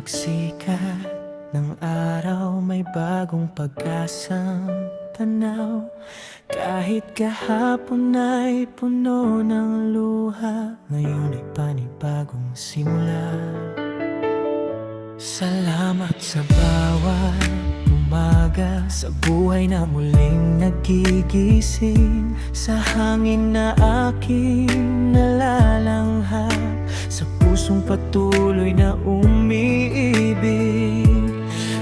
pagsikat ng araw, may bagong pag-asang tanaw. Kahit kahapon ay puno ng luha, ngayon ay panibagong simula. Salamat sa bawat umaga, sa buhay na muling nagigising, sa hangin na aking nalalanghap, sa pusong patuloy na umiibig.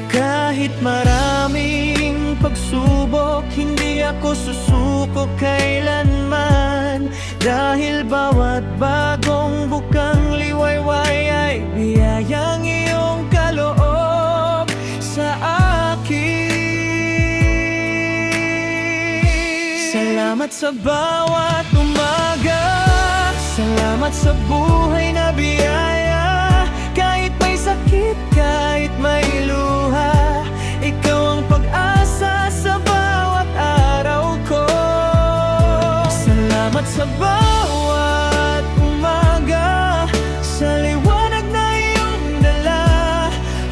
Kahit maraming pagsubok, hindi ako susuko kailanman, dahil bawat bagong bukang liwayway ay biyayang iyong kaloob sa akin. Salamat sa bawat umaga, salamat sa buhay na biyaya. Kahit may sakit, kahit may luha, ikaw ang pag-asa sa bawat araw ko. Salamat sa bawat umaga, sa liwanag na iyong dala,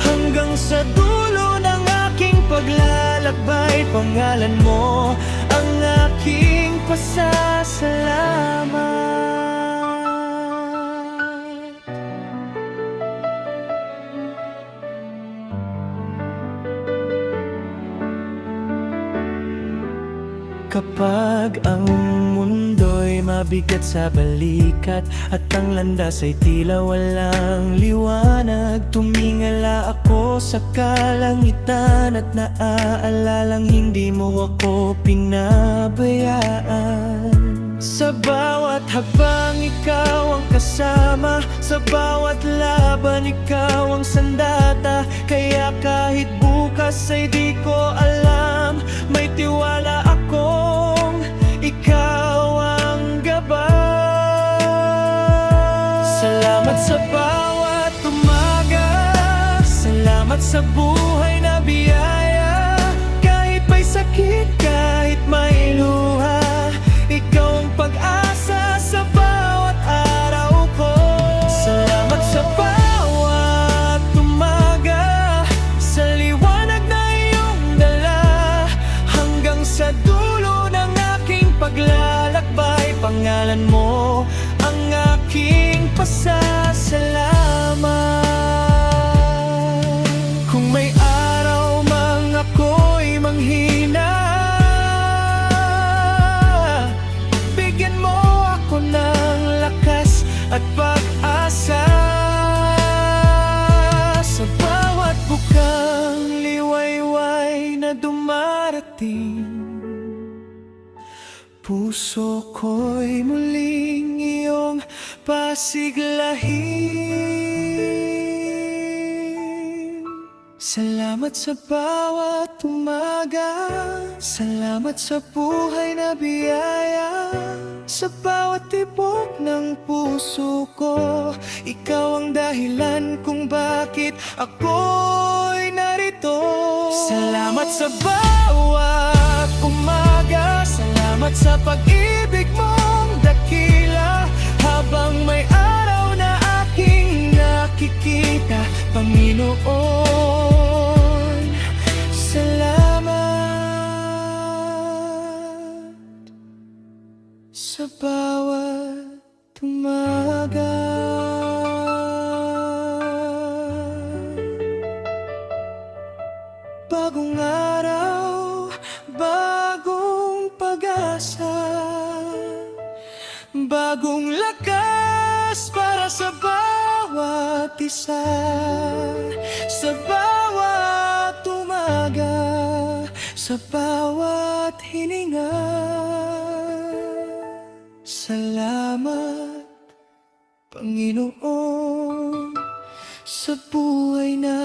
hanggang sa dulo ng aking paglalakbay. Pangalan mo ang aking pasasalamat. Kapag ang mundo'y mabigat sa balikat, at ang landas ay tila walang liwanag, tumingala ako sa kalangitan at naaalalang hindi mo ako pinabayaan. Sa bawat habang ikaw ang kasama, sa bawat laban ikaw ang sandata. Kaya kahit bukas ay di ko alam, may tiwala akong ikaw ang gabay. Salamat sa bawat umaga, salamat sa buhay na biyaya. Kahit may sakit, kahit may luha, ikaw ang pag-asa sa bawat araw ko. Salamat sa bawat umaga, sa liwanag na iyong dala, hanggang sa dulo ng aking paglalakbay. Pangalan mo ang aking pasasalamat. Kung may araw mang ako'y manghina, bigyan mo ako ng lakas at pag-asa. Sa bawat bukang liwayway na dumarating, puso ko'y muling iyong pasiglahin. Salamat sa bawat umaga, salamat sa buhay na biyaya. Sa bawat tibok ng puso ko, ikaw ang dahilan kung bakit ako'y narito. Salamat sa bawat umaga, salamat sa pag-ibig mong dakila. Habang may araw na aking nakikita, Panginoon, salamat sa bawat umaga. Bagong araw, bagong pag-asa, bagong lakas para sa bawat isa. Sa bawat umaga, sa bawat hininga, salamat Panginoon sa buhay na